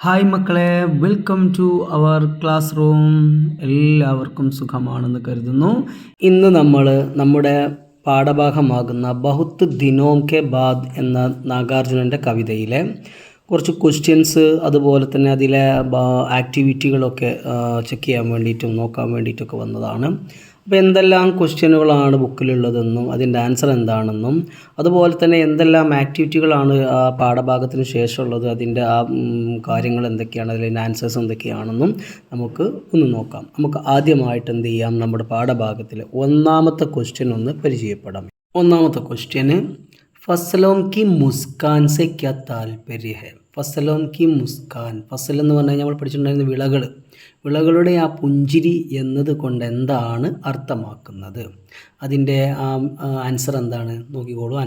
Hi മക്കളെ, welcome to our classroom. എല്ലാവർക്കും സുഖമാണെന്ന് കരുതുന്നു. ഇന്ന് നമ്മൾ നമ്മുടെ പാഠഭാഗമാകുന്ന ബഹുത്ത് ദിനോം കെ ബാദ് എന്ന നാഗാർജുനൻ്റെ കവിതയിലെ കുറച്ച് ക്വസ്റ്റ്യൻസ്, അതുപോലെ തന്നെ അതിലെ ആക്ടിവിറ്റികളൊക്കെ ചെക്ക് ചെയ്യാൻ വേണ്ടിയിട്ടും നോക്കാൻ വേണ്ടിയിട്ടൊക്കെ വന്നതാണ്. അപ്പോൾ എന്തെല്ലാം ക്വസ്റ്റ്യനുകളാണ് ബുക്കിലുള്ളതെന്നും അതിൻ്റെ ആൻസർ എന്താണെന്നും അതുപോലെ തന്നെ എന്തെല്ലാം ആക്ടിവിറ്റികളാണ് ആ പാഠഭാഗത്തിന് ശേഷമുള്ളത്, അതിൻ്റെ ആ കാര്യങ്ങൾ എന്തൊക്കെയാണ്, അതിൻ്റെ ആൻസേഴ്സ് എന്തൊക്കെയാണെന്നും നമുക്ക് ഒന്ന് നോക്കാം. നമുക്ക് ആദ്യമായിട്ട് എന്ത് ചെയ്യാം, നമ്മുടെ പാഠഭാഗത്തിൽ ഒന്നാമത്തെ ക്വസ്റ്റ്യൻ ഒന്ന് പരിചയപ്പെടാം. ഒന്നാമത്തെ ക്വസ്റ്റ്യന് ഫസലോം കി മുസ്കാൻ സെ ക്യാ താൽപര്യ ഹെ. ഫസലോം കി മുസ്കാൻ, ഫസൽ എന്ന് പറഞ്ഞാൽ നമ്മൾ പഠിച്ചിട്ടുണ്ടായിരുന്ന വിളകളുടെ ആ പുഞ്ചിരി എന്നത് കൊണ്ട് എന്താണ് അർത്ഥമാക്കുന്നത്, അതിൻ്റെ ആൻസർ എന്താണ് നോക്കിക്കോളൂ.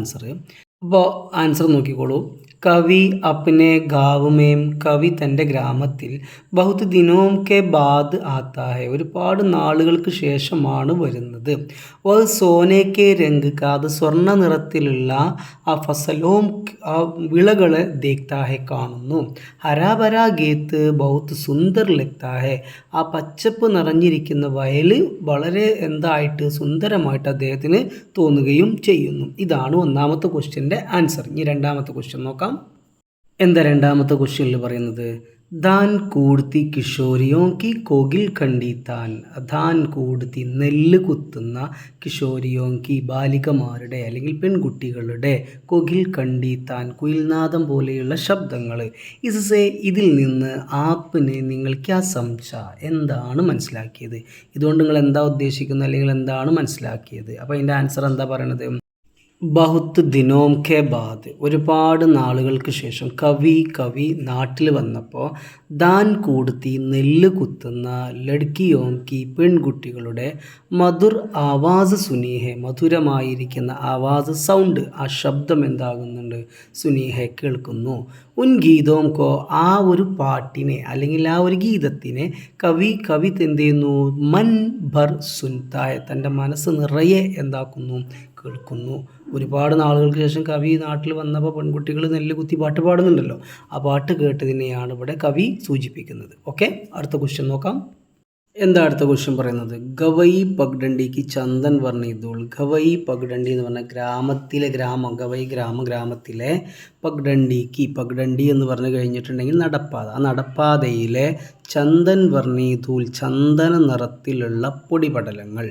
ആൻസർ നോക്കിക്കോളൂ. കവി അപ്നെ ഗാവ് മേം, കവി തൻ്റെ ഗ്രാമത്തിൽ ബഹുത് ദിനോം കെ ബാദ് ആത്താ ഹെ, ഒരുപാട് നാളുകൾക്ക് ശേഷമാണ് വരുന്നത്. വഹ് സോനെ കെ രംഗ് കാ, അത് സ്വർണ്ണ നിറത്തിലുള്ള ആ ഫസലോം ആ വിളകളെ ദേഖ്താ ഹെ, കാണുന്നു. ഹരാഭരാ ഗേത്ത് ബഹുത് സുന്ദർ ലഗ്താ ഹെ, ആ പച്ചപ്പ് നിറഞ്ഞിരിക്കുന്ന വയൽ വളരെ എന്തായിട്ട് സുന്ദരമായിട്ട് അദ്ദേഹത്തിന് തോന്നുകയും ചെയ്യുന്നു. ഇതാണ് ഒന്നാമത്തെ ക്വസ്റ്റ്യൻ്റെ ആൻസർ. ഇനി രണ്ടാമത്തെ ക്വസ്റ്റ്യൻ നോക്കാം. എന്താ രണ്ടാമത്തെ ക്വസ്റ്റ്യനിൽ പറയുന്നത്? ധാൻ കൂടത്തി കിഷോരിയോ കി കോകിൽ കണ്ടി താൻ. ധാൻ കൂടത്തി, നെല്ല് കുത്തുന്ന, കിഷോരിയോ കി, ബാലികമാരുടെ അല്ലെങ്കിൽ പെൺകുട്ടികളുടെ, കോകിൽ കണ്ടി താൻ, കുയിൽനാദം പോലെയുള്ള ശബ്ദങ്ങൾ. ഇസേ, ഇതിൽ നിന്ന് ആപ്പിനെ നിങ്ങൾ ക്യാ സംച, എന്താണ് മനസ്സിലാക്കിയത്, ഇതുകൊണ്ട് നിങ്ങൾ എന്താ ഉദ്ദേശിക്കുന്നത് അല്ലെങ്കിൽ എന്താണ് മനസ്സിലാക്കിയത്? അപ്പോൾ അതിൻ്റെ ആൻസർ എന്താ പറയണത്? ബഹുത്ത് ദിനോം കെ ബാദ്, ഒരുപാട് നാളുകൾക്ക് ശേഷം കവി നാട്ടിൽ വന്നപ്പോൾ ദാൻ കൂടത്തി, നെല്ല് കുത്തുന്ന, ലഡ്കിയോം കി, പെൺകുട്ടികളുടെ, മധുർ ആവാസ് സുനീഹെ, മധുരമായിരിക്കുന്ന ആവാസ് സൗണ്ട്, ആ ശബ്ദം എന്താകുന്നുണ്ട്, സുനീഹെ കേൾക്കുന്നു. ഉൻ ഗീതോം കോ, ആ ഒരു പാട്ടിനെ അല്ലെങ്കിൽ ആ ഒരു ഗീതത്തിനെ കവി എന്ത് ചെയ്യുന്നു, മൻ ഭർ സുൻതായ, തൻ്റെ മനസ്സ് നിറയെ എന്താക്കുന്നു, കേൾക്കുന്നു. ഒരുപാട് നാളുകൾക്ക് ശേഷം കവി നാട്ടിൽ വന്നപ്പോൾ പെൺകുട്ടികൾ നെല്ല് കുത്തി പാട്ട് പാടുന്നുണ്ടല്ലോ, ആ പാട്ട് കേട്ടതിനെയാണ് ഇവിടെ കവി സൂചിപ്പിക്കുന്നത്. ഓക്കെ, അടുത്ത ക്വസ്റ്റ്യൻ നോക്കാം. എന്താ അടുത്ത ക്വസ്റ്റ്യൻ പറയുന്നത്? ഗവൈ പഗ്ഡണ്ടിക്ക് ചന്ദൻ വർണ്ണിദൂൾ. ഗവൈ പഗ്ഡണ്ടി എന്ന് പറഞ്ഞാൽ ഗ്രാമത്തിലെ, ഗവൈ ഗ്രാമത്തിലെ, പഗ്ഡണ്ടി എന്ന് പറഞ്ഞു കഴിഞ്ഞിട്ടുണ്ടെങ്കിൽ നടപ്പാത, ആ നടപ്പാതയിലെ ചന്ദൻ വർണ്ണീധൂൽ, ചന്ദന നിറത്തിലുള്ള പൊടിപടലങ്ങൾ.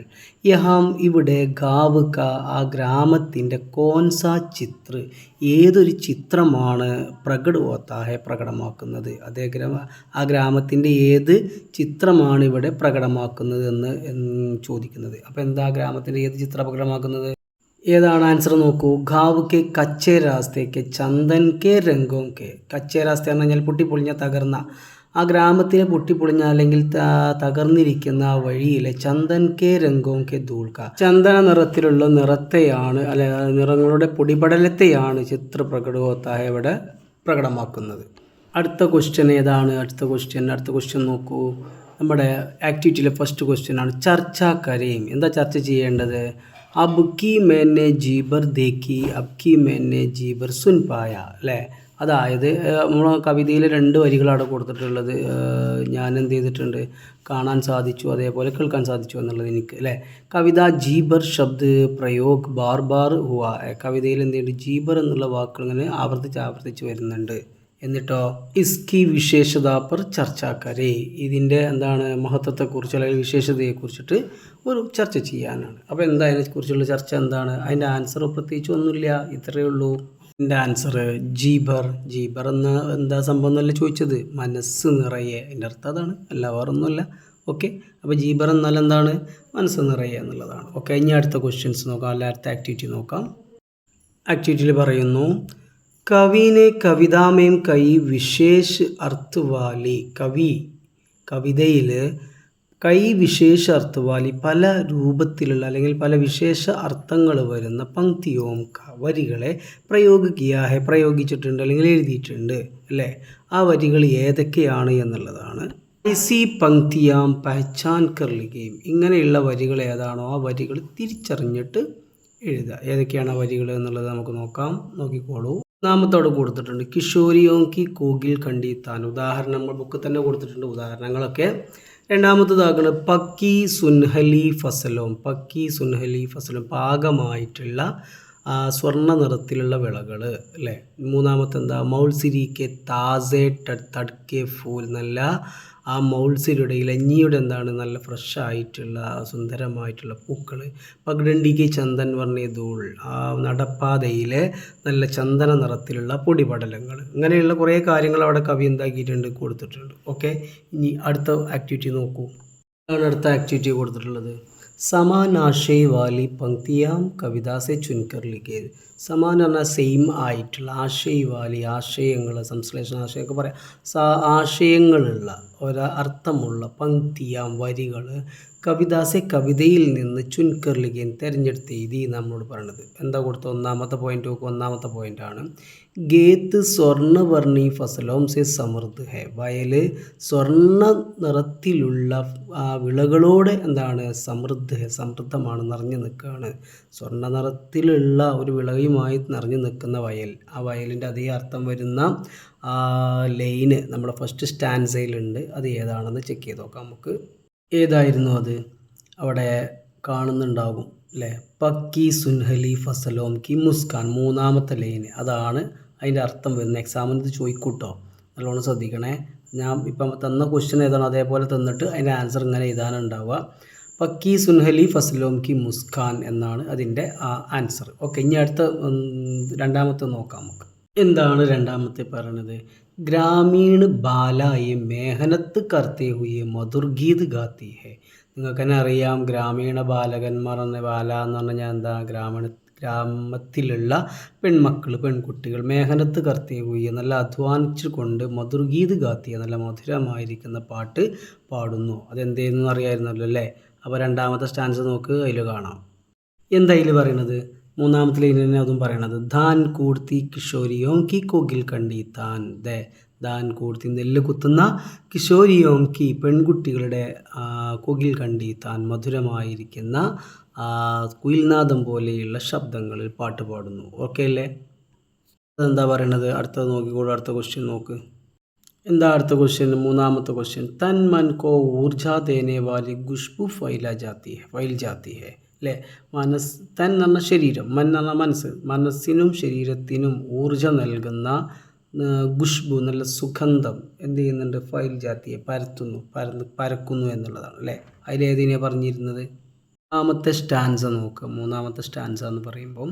യഹാം, ഇവിടെ, ഗാവ് ക, ആ ഗ്രാമത്തിൻ്റെ, കോൻസ ചിത്ര, ഏതൊരു ചിത്രമാണ് പ്രകടമാക്കുന്നത്, ആ ഗ്രാമത്തിൻ്റെ ഏത് ചിത്രമാണ് ഇവിടെ പ്രകടമാക്കുന്നത് എന്ന് ചോദിക്കുന്നത്. അപ്പോൾ എന്താ ഗ്രാമത്തിൻ്റെ ഏത് ചിത്രം പ്രകടമാക്കുന്നത്? ഏതാണ് ആൻസർ നോക്കൂ. ഗാവ് K കച്ചേ രാസ്തേക്ക്, Chandan K രംഗോം K. കച്ചേ Rasta എന്ന് പറഞ്ഞാൽ പൊട്ടിപ്പൊളിഞ്ഞ, തകർന്ന, ആ ഗ്രാമത്തിലെ പൊട്ടിപ്പൊളിഞ്ഞ അല്ലെങ്കിൽ തകർന്നിരിക്കുന്ന ആ വഴിയിലെ, ചന്ദൻ കെ രംഗോം കെ ധൂൾക്ക, ചന്ദന നിറത്തിലുള്ള നിറത്തെയാണ്, അല്ലെ നിറങ്ങളുടെ പൊടിപടലത്തെയാണ് ചിത്രപ്രകടോത്തായ ഇവിടെ പ്രകടമാക്കുന്നത്. അടുത്ത ക്വസ്റ്റ്യൻ ഏതാണ്? അടുത്ത ക്വസ്റ്റ്യൻ നോക്കൂ. നമ്മുടെ ആക്ടിവിറ്റിയിലെ ഫസ്റ്റ് ക്വസ്റ്റ്യൻ ആണ്. ചർച്ച കരയും. എന്താ ചർച്ച ചെയ്യേണ്ടത്? അബ് കി മേനെ ജീബർ ദേഖി, അബ് കി മേനെ ജീബർ സുൻ പായ, അല്ലേ? അതായത് നമ്മൾ കവിതയിൽ 2 വരികളാണ് കൊടുത്തിട്ടുള്ളത്. ഞാൻ എന്ത് ചെയ്തിട്ടുണ്ട്, കാണാൻ സാധിച്ചു, അതേപോലെ കേൾക്കാൻ സാധിച്ചു എന്നുള്ളത് എനിക്ക്, അല്ലേ? കവിത ജീബർ ശബ്ദ് പ്രയോഗ് ബാർ ബാർ ഹുവ. കവിതയിൽ എന്ത് ചെയ്യുന്നുണ്ട്, ജീബർ എന്നുള്ള വാക്കുകൾ ഇങ്ങനെ ആവർത്തിച്ച് വരുന്നുണ്ട്. എന്നിട്ടോ ഇസ്കി വിശേഷത പർ ചർച്ച കരേ, ഇതിൻ്റെ എന്താണ് മഹത്വത്തെക്കുറിച്ച് അല്ലെങ്കിൽ വിശേഷതയെക്കുറിച്ചിട്ട് ഒരു ചർച്ച ചെയ്യാനാണ്. അപ്പോൾ എന്താ അതിനെക്കുറിച്ചുള്ള ചർച്ച എന്താണ്? അതിൻ്റെ ആൻസർ പ്രത്യേകിച്ച് ഒന്നുമില്ല, ഇത്രയേ ഉള്ളൂ. എൻ്റെ ആൻസർ ജീബർ എന്ന് എന്താ സംഭവം എന്നല്ല ചോദിച്ചത്, മനസ്സ് നിറയെ, അതിൻ്റെ അർത്ഥം അതാണ്, അല്ല വേറൊന്നുമല്ല. ഓക്കെ, അപ്പോൾ ജീബർ എന്നാൽ എന്താണ്, മനസ്സ് നിറയെ എന്നുള്ളതാണ്. ഓക്കെ, ഇനി അടുത്ത ക്വസ്റ്റ്യൻസ് നോക്കാം, അല്ല അടുത്ത ആക്ടിവിറ്റി നോക്കാം. ആക്ടിവിറ്റിയിൽ പറയുന്നു, കവിനെ കവിതാമേം കൈ വിശേഷ അർത്ഥവാലി. കവിതയിൽ കൈ വിശേഷ അർത്ഥവാലി, പല രൂപത്തിലുള്ള അല്ലെങ്കിൽ പല വിശേഷ അർത്ഥങ്ങൾ വരുന്ന പങ്ക്തിയോം വരികളെ പ്രയോഗിച്ചിട്ടുണ്ട് അല്ലെങ്കിൽ എഴുതിയിട്ടുണ്ട്, അല്ലേ? ആ വരികൾ ഏതൊക്കെയാണ് എന്നുള്ളതാണ്. ഐസി പങ്ക്തിയാം പഹച്ചാൻ കർലികയും, ഇങ്ങനെയുള്ള വരികൾ ഏതാണോ ആ വരികൾ തിരിച്ചറിഞ്ഞിട്ട് എഴുതുക. ഏതൊക്കെയാണ് ആ വരികൾ എന്നുള്ളത് നമുക്ക് നോക്കാം. നോക്കിക്കോളൂ. മൂന്നാമത്തോടെ കൊടുത്തിട്ടുണ്ട് കിഷോരിയോം കി കോകിൽ കണ്ടീത്താൻ. ഉദാഹരണം നമ്മൾ ബുക്കിൽ തന്നെ കൊടുത്തിട്ടുണ്ട് ഉദാഹരണങ്ങളൊക്കെ. രണ്ടാമത്തതാകണം പക്കി സുൻഹലി ഫസലോം. പക്കി സുൻഹലി ഫസലോം പാകമായിട്ടുള്ള സ്വർണ്ണ നിറത്തിലുള്ള വിളകൾ അല്ലേ. മൂന്നാമത്തെ എന്താ മൗൾസിരിക്കെ താസെ തഡ്കെ ഫൂൽ. നല്ല ആ മൗൾസിരിയുടെ ഇലഞ്ഞിയുടെ എന്താണ് നല്ല ഫ്രഷ് ആയിട്ടുള്ള സുന്ദരമായിട്ടുള്ള പൂക്കൾ. പഗ്ഡണ്ടിക്ക് ചന്ദൻ വർണ്ണ ധൂൾ. ആ നടപ്പാതയിലെ നല്ല ചന്ദന നിറത്തിലുള്ള പൊടിപടലങ്ങൾ. ഇങ്ങനെയുള്ള കുറേ കാര്യങ്ങൾ അവിടെ കവി എന്താക്കിയിട്ടുണ്ട്, കൊടുത്തിട്ടുണ്ട്. ഓക്കെ, ഇനി അടുത്ത ആക്ടിവിറ്റി നോക്കൂ. ആണ് അടുത്ത ആക്ടിവിറ്റി കൊടുത്തിട്ടുള്ളത്. സമാൻ ആശയ വാലി പങ്ക്തിയാം കവിത സെ ചുൻകർ ലിഖേ. സമാൻ പറഞ്ഞാൽ സെയിം ആയിട്ടുള്ള, ആശയ വാലി ആശയങ്ങൾ, സംശ്ലേഷണ ആശയമൊക്കെ പറയാം. ആശയങ്ങളുള്ള ഒരർത്ഥമുള്ള പങ്ക്തിയാം വരികൾ കവിതാസെ കവിതയിൽ നിന്ന് ചുൻകർ ലിഖേൻ തിരഞ്ഞെടുത്ത് എഴുതി നമ്മളോട് പറയണത്. എന്താ കൊടുത്ത ഒന്നാമത്തെ പോയിന്റ് നോക്കുക. ഒന്നാമത്തെ പോയിൻ്റാണ് ഗേത്ത് സ്വർണ്ണവർണ്ണി ഫസലോം സെ സമൃദ്ധ ഹെ. വയൽ സ്വർണ്ണ നിറത്തിലുള്ള വിളകളോടെ എന്താണ് സമൃദ്ധ ഹെ, സമൃദ്ധമാണ്, നിറഞ്ഞു നിൽക്കുകയാണ്. സ്വർണ്ണ നിറത്തിലുള്ള ഒരു വിളയുമായി നിറഞ്ഞു നിൽക്കുന്ന വയൽ. ആ വയലിൻ്റെ അതേ അർത്ഥം വരുന്ന ലൈന് നമ്മുടെ ഫസ്റ്റ് സ്റ്റാൻസയിലുണ്ട്. അത് ഏതാണെന്ന് ചെക്ക് ചെയ്ത് നോക്കാം നമുക്ക്. ഏതായിരുന്നു അത്? അവിടെ കാണുന്നുണ്ടാകും അല്ലേ. പക്കി സുൻഹലി ഫസലോം കി മുസ്കാൻ. മൂന്നാമത്തെ ലൈന് അതാണ് അതിൻ്റെ അർത്ഥം വരുന്നത്. എക്സാമിന് ഇത് ചോദിക്കൂട്ടോ, നല്ലോണം ശ്രദ്ധിക്കണേ. ഞാൻ ഇപ്പം തന്ന ക്വസ്റ്റ്യൻ ഏതാണ് അതേപോലെ തന്നിട്ട് അതിൻ്റെ ആൻസർ ഇങ്ങനെ എഴുതാനുണ്ടാവുക. പക്കി സുൻഹലി ഫസലോം കി മുസ്കാൻ എന്നാണ് അതിൻ്റെ ആൻസർ. ഓക്കെ, ഇനി അടുത്ത രണ്ടാമത്തെ നോക്കാം നമുക്ക്. എന്താണ് രണ്ടാമത്തെ പറയണത്? ഗ്രാമീണ ബാലായെ മേഹനത്ത് കർത്തേ ഹുയെ മധുർഗീത് ഗാത്തി ഹെ. നിങ്ങൾക്ക് തന്നെ അറിയാം, ഗ്രാമീണ ബാലകന്മാർ ബാല എന്ന് പറഞ്ഞാൽ എന്താ, ഗ്രാമത്തിലുള്ള പെൺമക്കൾ, പെൺകുട്ടികൾ മേഹനത്ത് കർത്തേ ഹുയെ നല്ല അധ്വാനിച്ചു കൊണ്ട് മധുർഗീത് ഗാത്തിയെ നല്ല മധുരമായിരിക്കുന്ന പാട്ട് പാടുന്നു. അതെന്തേന്ന് അറിയാമായിരുന്നല്ലോ അല്ലേ. അപ്പോൾ രണ്ടാമത്തെ സ്റ്റാൻസ് നോക്ക്, അതിൽ കാണാം. എന്താ അതിൽ പറയണത്? മൂന്നാമത്തെ ലൈനിൽ തന്നെ അതും പറയണത് ധാൻ കൂർത്തി കിഷോരിയോം കി കോകിൽ കണ്ടി താൻ. ധാൻ കൂർത്തി നെല്ല് കുത്തുന്ന കിഷോരിയോം കി പെൺകുട്ടികളുടെ കോകിൽ കണ്ടി താൻ മധുരമായിരിക്കുന്ന കുയിൽനാദം പോലെയുള്ള ശബ്ദങ്ങളിൽ പാട്ട് പാടുന്നു. ഓക്കെ അല്ലേ? അതെന്താ പറയണത്? അടുത്തത് നോക്കിക്കോളൂ. അടുത്ത ക്വസ്റ്റ്യൻ നോക്ക്. എന്താ അടുത്ത ക്വസ്റ്റ്യൻ? മൂന്നാമത്തെ ക്വസ്റ്റ്യൻ തൻ മൻ കോ ഊർജ ദേനെ വാലി ഖുഷ്ബു ഫൈൽ ജാത്തി ഹെ അല്ലേ. തൻ എന്ന് പറഞ്ഞാൽ ശരീരം, മൻ എന്ന് പറഞ്ഞാൽ മനസ്സ്. മനസ്സിനും ശരീരത്തിനും ഊർജം നൽകുന്ന ഖുഷ്ബു നല്ല സുഗന്ധം എന്ത് ചെയ്യുന്നുണ്ട്? ഫൈൽ ജാത്തിയെ പരക്കുന്നു എന്നുള്ളതാണ് അല്ലേ. അതിലേതിനെ പറഞ്ഞിരുന്നത്? മൂന്നാമത്തെ സ്റ്റാൻസ നോക്കുക. മൂന്നാമത്തെ സ്റ്റാൻസ എന്ന് പറയുമ്പം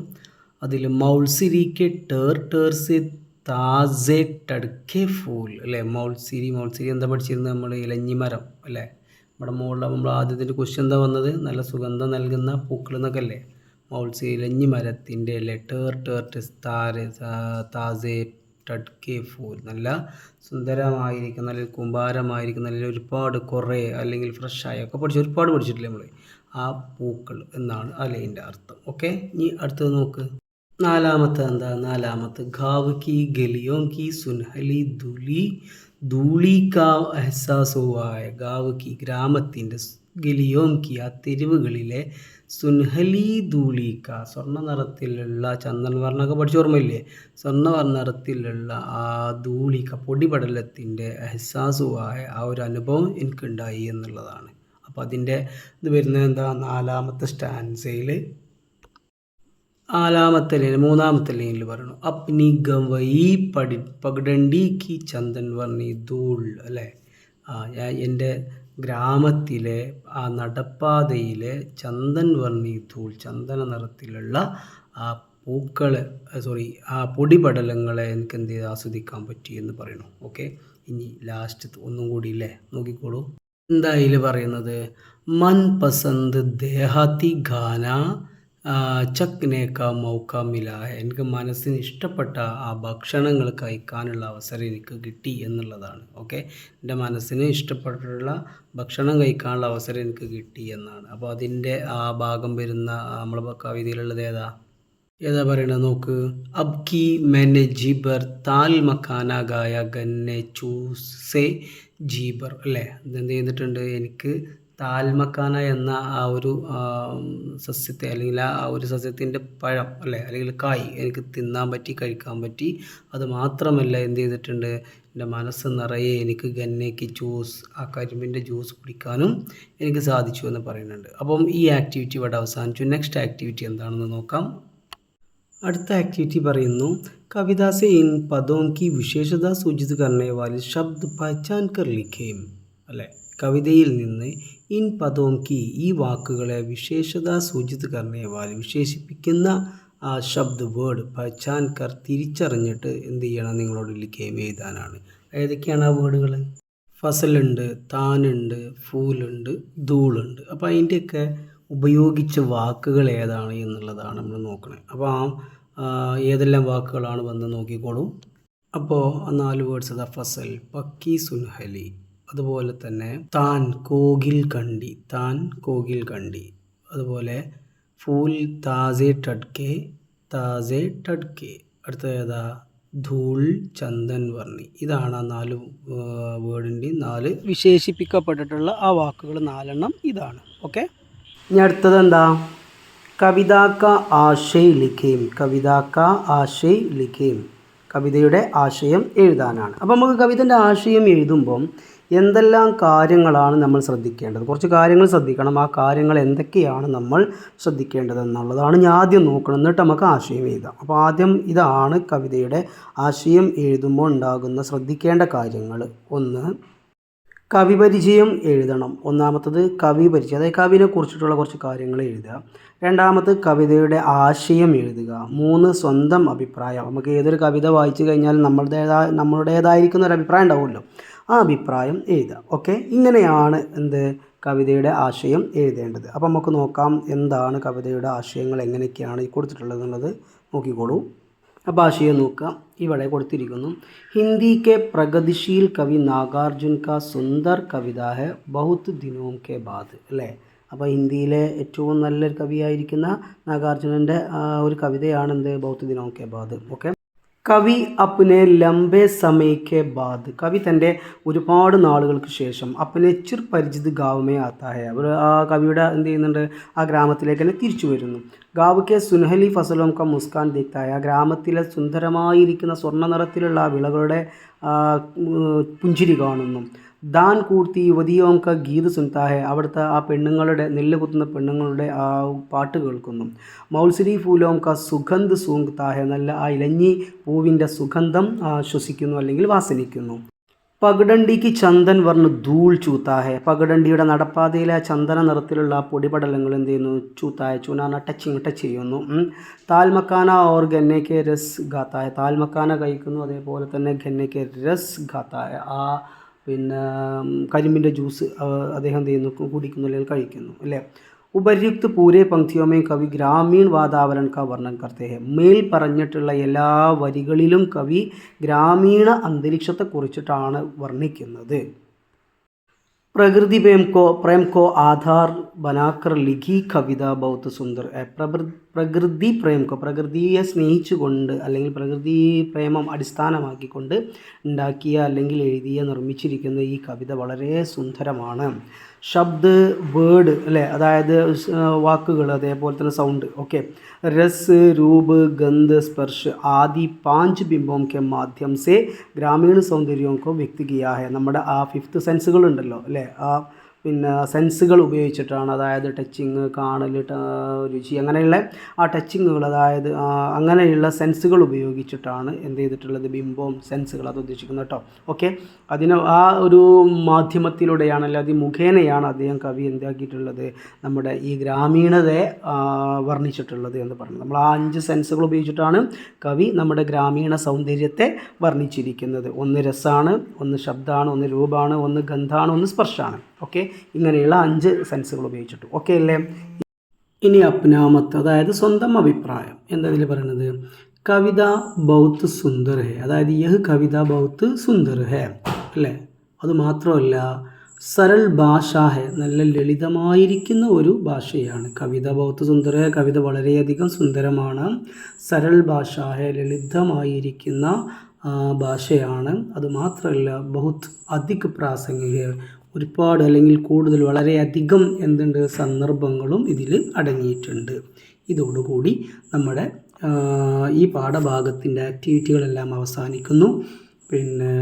അതിൽ മൗൾസിരിക്കെ ടേർ സെ താസെ ടഡ്കെ ഫൂൽ അല്ലേ. മൗൾസിരി എന്താ പഠിച്ചിരുന്നത് നമ്മൾ? ഇലഞ്ഞിമരം അല്ലേ. നമ്മുടെ മുകളിൽ നമ്മൾ ആദ്യത്തിൻ്റെ ക്വസ്റ്റ്യൻ എന്താ വന്നത്? നല്ല സുഗന്ധം നൽകുന്ന പൂക്കൾ എന്നൊക്കെ അല്ലേ. മൗൾസിരി ഇലഞ്ഞിമരത്തിൻ്റെ അല്ലേ. താസെ ടഡ്കെ ഫൂൽ നല്ല സുന്ദരമായിരിക്കും, നല്ല കുമ്പാരമായിരിക്കും, നല്ല ഒരുപാട് കുറേ അല്ലെങ്കിൽ ഫ്രഷായ ഒക്കെ ഒരുപാട് പഠിച്ചിട്ടില്ലേ നമ്മൾ. ആ പൂക്കൾ എന്നാണ് ആ ലൈൻ്റെ അർത്ഥം. ഓക്കെ, ഇനി അടുത്തത് നോക്ക്. നാലാമത്തെ എന്താ? നാലാമത്തെ ഗാവ് കി ഗലിയോം കി സുൻഹലി ധൂളി കാ എഹ്സാസ് ഹുവാ ഹെ. ഗാവ് കി ഗ്രാമത്തിൻ്റെ, ഗലിയോം കി ആ തെരുവുകളിലെ, സുൻഹലി ധൂളി കാ സ്വർണ്ണ നിറത്തിലുള്ള, ചന്ദൻ വർണ്ണമൊക്കെ പഠിച്ച ഓർമ്മയില്ലേ. സ്വർണ്ണ നിറത്തിലുള്ള ആ ധൂളിക പൊടിപടലത്തിൻ്റെ എഹ്സാസ് ഹുവാ ഹെ ആ ഒരു അനുഭവം എനിക്കുണ്ടായി എന്നുള്ളതാണ്. അപ്പോൾ അതിൻ്റെ ഇത് വരുന്നത് എന്താ? നാലാമത്തെ സ്റ്റാൻസയിൽ നാലാമത്തെ ലൈൻ മൂന്നാമത്തെ ലൈനിൽ പറയണു അപ്നി ഗവയി പഗ്ഡണ്ടി കി ചന്ദൻ വർണ്ണി ധൂൾ അല്ലേ. ഞാൻ എൻ്റെ ഗ്രാമത്തിലെ ആ നടപ്പാതയിലെ ചന്ദൻ വർണ്ണി ധൂൾ ചന്ദന നിറത്തിലുള്ള ആ ആ പൊടിപടലങ്ങളെ എനിക്ക് എന്ത് ചെയ്ത് ആസ്വദിക്കാൻ പറ്റി എന്ന് പറയുന്നു. ഓക്കെ, ഇനി ലാസ്റ്റ് ഒന്നും കൂടി ഇല്ലേ, നോക്കിക്കോളൂ. എന്താ ഇതിൽ പറയുന്നത്? മൻ പസന്ത് ദേഹാത്തി ഗാന ചക്നേക്ക മൗക്ക മില. എനിക്ക് മനസ്സിന് ഇഷ്ടപ്പെട്ട ആ ഭക്ഷണങ്ങൾ കഴിക്കാനുള്ള അവസരം എനിക്ക് കിട്ടി എന്നുള്ളതാണ്. ഓക്കെ, എൻ്റെ മനസ്സിന് ഇഷ്ടപ്പെട്ടുള്ള ഭക്ഷണം കഴിക്കാനുള്ള അവസരം എനിക്ക് കിട്ടി എന്നാണ്. അപ്പോൾ അതിൻ്റെ ആ ഭാഗം വരുന്ന നമ്മളെ കവിതയിലുള്ളത് ഏതാ പറയണത് നോക്ക്. അബ് കി മെന്നെ ജീബർ താൽ മക്കാന ഗായ ഗന്നെ ചൂസെ ജീബർ അല്ലേ. ഇതെന്ത് ചെയ്തിട്ടുണ്ട്? എനിക്ക് താൽമക്കാന എന്ന ആ ഒരു സസ്യത്തെ അല്ലെങ്കിൽ ആ ഒരു സസ്യത്തിൻ്റെ പഴം അല്ലേ അല്ലെങ്കിൽ കായ് എനിക്ക് തിന്നാൻ പറ്റി, കഴിക്കാൻ പറ്റി. അത് മാത്രമല്ല എന്ത് ചെയ്തിട്ടുണ്ട്, എൻ്റെ മനസ്സ് നിറയെ എനിക്ക് ഗന്നയ്ക്ക് ജ്യൂസ്, ആ കരിമ്പിൻ്റെ ജ്യൂസ് കുടിക്കാനും എനിക്ക് സാധിച്ചു എന്ന് പറയുന്നുണ്ട്. അപ്പം ഈ ആക്ടിവിറ്റി ഇവിടെ അവസാനിച്ചു. നെക്സ്റ്റ് ആക്ടിവിറ്റി എന്താണെന്ന് നോക്കാം. അടുത്ത ആക്ടിവിറ്റി പറയുന്നു, കവിത സെ ഇൻ പദോं की विशेषता सूचित करने वाले शब्द पहचान कर लिखें. അല്ലേ, കവിതയിൽ നിന്ന് ഇൻ പദോं की ഈ വാക്കുകളെ വിശേഷത സൂചിത് കർണേ വാലി വിശേഷിപ്പിക്കുന്ന ആ ശബ്ദ വേർഡ് പഹചാൻ കർ തിരിച്ചറിഞ്ഞിട്ട് എന്ത് ചെയ്യണം, നിങ്ങളോട് ലിഖേം എഴുതാനാണ്. ഏതൊക്കെയാണ് ആ വേർഡുകൾ? ഫസലുണ്ട്, താനുണ്ട്, ഫൂലുണ്ട്, ധൂളുണ്ട്. അപ്പോൾ അതിൻ്റെയൊക്കെ ഉപയോഗിച്ച വാക്കുകൾ ഏതാണ് എന്നുള്ളതാണ് നമ്മൾ നോക്കണത്. അപ്പോൾ ഏതെല്ലാം വാക്കുകളാണ് വന്ന് നോക്കിക്കോളൂ. അപ്പോൾ 4 വേർഡ്സ് അതാ, ഫസൽ, പക്കി, സുൻഹലി, അതുപോലെ തന്നെ താൻ, കോകിൽ കണ്ടി, താൻ കോകിൽ കണ്ടി, അതുപോലെ ഫൂൽ, താസെ ടഡ്കെ, താസെ ടഡ്കെ, അടുത്ത ഏതാ, ധൂൾ, ചന്ദൻ, വർണ്ണി. ഇതാണ് ആ 4 വേർഡിൻ്റെയും 4 വിശേഷിപ്പിക്കപ്പെട്ടിട്ടുള്ള ആ വാക്കുകൾ 4 എണ്ണം ഇതാണ്. ഓക്കെ, ഇനി അടുത്തത് എന്താ, കവിത കാ ആശയ ലിഖേം, കവിത കാ ആശയ ലിഖേം, കവിതയുടെ ആശയം എഴുതാനാണ്. അപ്പോൾ നമുക്ക് കവിതൻ്റെ ആശയം എഴുതുമ്പം എന്തെല്ലാം കാര്യങ്ങളാണ് നമ്മൾ ശ്രദ്ധിക്കേണ്ടത്? കുറച്ച് കാര്യങ്ങൾ ശ്രദ്ധിക്കണം. ആ കാര്യങ്ങൾ എന്തൊക്കെയാണ് നമ്മൾ ശ്രദ്ധിക്കേണ്ടത് എന്നുള്ളതാണ് ഞാൻ ആദ്യം നോക്കണം, എന്നിട്ട് നമുക്ക് ആശയം എഴുതാം. അപ്പോൾ ആദ്യം ഇതാണ് കവിതയുടെ ആശയം എഴുതുമ്പോൾ ഉണ്ടാകുന്ന ശ്രദ്ധിക്കേണ്ട കാര്യങ്ങൾ. 1, കവിപരിചയം എഴുതണം. ഒന്നാമത്തത് കവിപരിചയം, അതായത് കവിനെ കുറിച്ചിട്ടുള്ള കുറച്ച് കാര്യങ്ങൾ എഴുതുക. രണ്ടാമത് കവിതയുടെ ആശയം എഴുതുക. 3, സ്വന്തം അഭിപ്രായം. നമുക്ക് ഏതൊരു കവിത വായിച്ചു കഴിഞ്ഞാൽ നമ്മളുടേതായിരിക്കുന്ന ഒരു അഭിപ്രായം ഉണ്ടാവുമല്ലോ, ആ അഭിപ്രായം എഴുതുക. ഓക്കെ, ഇങ്ങനെയാണ് എന്ത് കവിതയുടെ ആശയം എഴുതേണ്ടത്. അപ്പോൾ നമുക്ക് നോക്കാം എന്താണ് കവിതയുടെ ആശയങ്ങൾ എങ്ങനെയൊക്കെയാണ് കൊടുത്തിട്ടുള്ളത് എന്നുള്ളത് നോക്കിക്കോളൂ. അപ്പോൾ ആശയം നോക്കുക, ഇവിടെ കൊടുത്തിരിക്കുന്നു, ഹിന്ദി കെ പ്രഗതിശീൽ കവി നാഗാർജുൻ കാ സുന്ദർ കവിത ഹെ ബഹുത് ദിനോം കെ ബാദ്. അല്ലേ, അപ്പോൾ ഇന്ത്യയിലെ ഏറ്റവും നല്ലൊരു കവിയായിരിക്കുന്ന നാഗാർജുനൻ്റെ ഒരു കവിതയാണ് എന്ത്, ബഹുത് ദിനോം കെ ബാദ്. ഓക്കെ, കവി അപ്നെ ലംബെ സമയക്കെ ബാദ്, കവി തൻ്റെ ഒരുപാട് നാളുകൾക്ക് ശേഷം അപ്നെ ചിർ പരിചിത് ഗാവമേ ആത്താഹെ, അവർ ആ കവിയുടെ എന്ത് ചെയ്യുന്നുണ്ട്, ആ ഗ്രാമത്തിലേക്ക് തന്നെ തിരിച്ചു വരുന്നു. ഗാവ് കെ സുൻഹലി ഫസലോം ക മുസ്കാൻ ദേഖ്തായ, ആ ഗ്രാമത്തിലെ സുന്ദരമായിരിക്കുന്ന സ്വർണ്ണ നിറത്തിലുള്ള ആ വിളകളുടെ പുഞ്ചിരി കാണുന്നു. ദാൻ കൂർത്തി യുവതിയോം ക ഗീത് സുൻതാഹെ, അവിടുത്തെ ആ പെണ്ണുങ്ങളുടെ, നെല്ല് കുത്തുന്ന പെണ്ണുങ്ങളുടെ ആ പാട്ട് കേൾക്കുന്നു. മൗൽസരി ഫൂലോം ക സുഗന്ധ് സൂങ്താഹെ, നല്ല ആ ഇലഞ്ഞി പൂവിൻ്റെ സുഗന്ധം ശ്വസിക്കുന്നു അല്ലെങ്കിൽ വാസനിക്കുന്നു. പഗഡണ്ടിക്ക് ചന്ദൻ വർണ്ണ ധൂൾ ചൂത്താഹെ, പഗഡണ്ടിയുടെ നടപ്പാതയിലെ ചന്ദന നിറത്തിലുള്ള പൊടിപടലങ്ങൾ എന്ത് ചെയ്യുന്നു, ചൂത്തായ, ചൂനാന ടച്ച് ചെയ്യുന്നു. താൽമക്കാന ഓർ ഗന്നയ്ക്ക് രസ് ഗാത്തായ, താൽമക്കാന കഴിക്കുന്നു, അതേപോലെ തന്നെ ഗന്നയ്ക്ക് രസ് ഗാത്തായ, ആ പിന്നെ കരിമ്പിൻ്റെ ജ്യൂസ് അദ്ദേഹം എന്ത് ചെയ്യുന്നു, കുടിക്കുന്നു അല്ലെങ്കിൽ കഴിക്കുന്നു. അല്ലേ, ഉപര്യുക്ത് പൂരെ പങ്ക്തിയോമേ കവി ഗ്രാമീൺ വാതാവരൺ കാ വർണ്ണൻ കർത്തേ ഹെ, മേൽ പറഞ്ഞിട്ടുള്ള എല്ലാ വരികളിലും കവി ഗ്രാമീണ അന്തരീക്ഷത്തെക്കുറിച്ചിട്ടാണ് വർണ്ണിക്കുന്നത്. പ്രകൃതി प्रेम को आधार बनाकर लिखी കവിത बहुत सुंदर है. പ്രകൃതി പ്രേം കോ, പ്രകൃതിയെ സ്നേഹിച്ചുകൊണ്ട് അല്ലെങ്കിൽ പ്രകൃതി പ്രേമം അടിസ്ഥാനമാക്കിക്കൊണ്ട് ഉണ്ടാക്കിയ അല്ലെങ്കിൽ എഴുതിയ നിർമ്മിച്ചിരിക്കുന്ന ഈ കവിത വളരെ സുന്ദരമാണ്. ശബ്ദ്, വേർഡ് അല്ലേ, അതായത് വാക്കുകൾ, അതേപോലെ തന്നെ സൗണ്ട്. ഓക്കെ, രസ്, രൂപ്, ഗന്ധ്, സ്പർശ് ആദി 5 ബിംബോം കെ മാധ്യം സെ ഗ്രാമീണ സൗന്ദര്യോം കോ വ്യക്തി കിയാ ഹെ. നമ്മുടെ ആ 5th സെൻസുകളുണ്ടല്ലോ അല്ലേ, ആ പിന്നെ സെൻസുകൾ ഉപയോഗിച്ചിട്ടാണ്, അതായത് ടച്ചിങ്, കാണൽ, രുചി, അങ്ങനെയുള്ള ആ ടച്ചിങ്ങുകൾ, അതായത് അങ്ങനെയുള്ള സെൻസുകൾ ഉപയോഗിച്ചിട്ടാണ് എന്ത് ചെയ്തിട്ടുള്ളത്, ബിംബം, സെൻസുകൾ അത് ഉദ്ദേശിക്കുന്നത് കേട്ടോ. ഓക്കെ, അതിന് ആ ഒരു മാധ്യമത്തിലൂടെയാണ്, അല്ലാതെ മുഖേനയാണ് അദ്ദേഹം കവി എന്താക്കിയിട്ടുള്ളത്, നമ്മുടെ ഈ ഗ്രാമീണതയെ വർണ്ണിച്ചിട്ടുള്ളത് എന്ന് പറഞ്ഞു. നമ്മൾ ആ 5 സെൻസുകൾ ഉപയോഗിച്ചിട്ടാണ് കവി നമ്മുടെ ഗ്രാമീണ സൗന്ദര്യത്തെ വർണ്ണിച്ചിരിക്കുന്നത്. 1 രസമാണ്, 1 ശബ്ദമാണ്, 1 രൂപമാണ്, 1 ഗന്ധാണ്, 1 സ്പർശമാണ്. ഓക്കെ, ഇങ്ങനെയുള്ള 5 സെൻസുകൾ ഉപയോഗിച്ചിട്ട്. ഓക്കെ അല്ലേ, ഇനി അപ്നാമത്ത്, അതായത് സ്വന്തം അഭിപ്രായം. എന്താ ഇതിൽ പറയുന്നത്, കവിത ബഹുത്ത് സുന്ദർ ഹെ, അതായത് യഹ് കവിത ബഹുത്ത് സുന്ദർ ഹെ അല്ലേ. അതുമാത്രമല്ല സരൾ ഭാഷ ഹെ, നല്ല ലളിതമായിരിക്കുന്ന ഒരു ഭാഷയാണ്. കവിത ബഹുത്ത് സുന്ദർ ഹെ, കവിത വളരെയധികം സുന്ദരമാണ്. സരൾ ഭാഷ ഹെ, ലളിതമായിരിക്കുന്ന ഭാഷയാണ്. അതുമാത്രമല്ല ബഹുത്ത് അധിക് പ്രാസംഗിക, ഒരുപാട് അല്ലെങ്കിൽ കൂടുതൽ വളരെയധികം എന്തുണ്ട് സന്ദർഭങ്ങളും ഇതിൽ അടങ്ങിയിട്ടുണ്ട്. ഇതോടുകൂടി നമ്മുടെ ഈ പാഠഭാഗത്തിൻ്റെ ആക്ടിവിറ്റികളെല്ലാം അവസാനിക്കുന്നു. പിന്നെ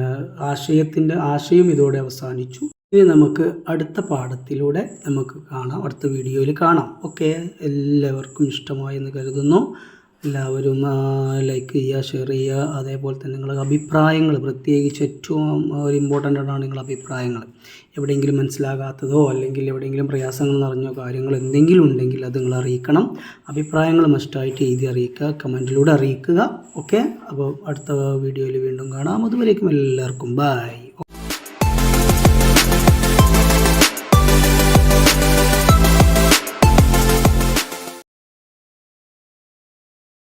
ആശയം ഇതോടെ അവസാനിച്ചു. ഇനി നമുക്ക് അടുത്ത പാഠത്തിലൂടെ നമുക്ക് കാണാം, അടുത്ത വീഡിയോയിൽ കാണാം. ഓക്കെ, എല്ലാവർക്കും ഇഷ്ടമായി എന്ന് കരുതുന്നു. എല്ലാവരും ലൈക്ക് ചെയ്യുക, ഷെയർ ചെയ്യുക. അതേപോലെ തന്നെ നിങ്ങളുടെ അഭിപ്രായങ്ങൾ, പ്രത്യേകിച്ച് ഏറ്റവും ഒരു ഇമ്പോർട്ടൻ്റ് ആണ് നിങ്ങളുടെ അഭിപ്രായങ്ങൾ. എവിടെയെങ്കിലും മനസ്സിലാകാത്തതോ അല്ലെങ്കിൽ എവിടെയെങ്കിലും പ്രയാസങ്ങൾ നിറഞ്ഞോ കാര്യങ്ങൾ എന്തെങ്കിലും ഉണ്ടെങ്കിൽ അത് നിങ്ങൾ അറിയിക്കണം. അഭിപ്രായങ്ങൾ മസ്റ്റായിട്ട് എഴുതി അറിയിക്കുക, കമൻറ്റിലൂടെ അറിയിക്കുക. ഓക്കെ, അപ്പോൾ അടുത്ത വീഡിയോയിൽ വീണ്ടും കാണാം. അതുവരേക്കും എല്ലാവർക്കും ബൈ.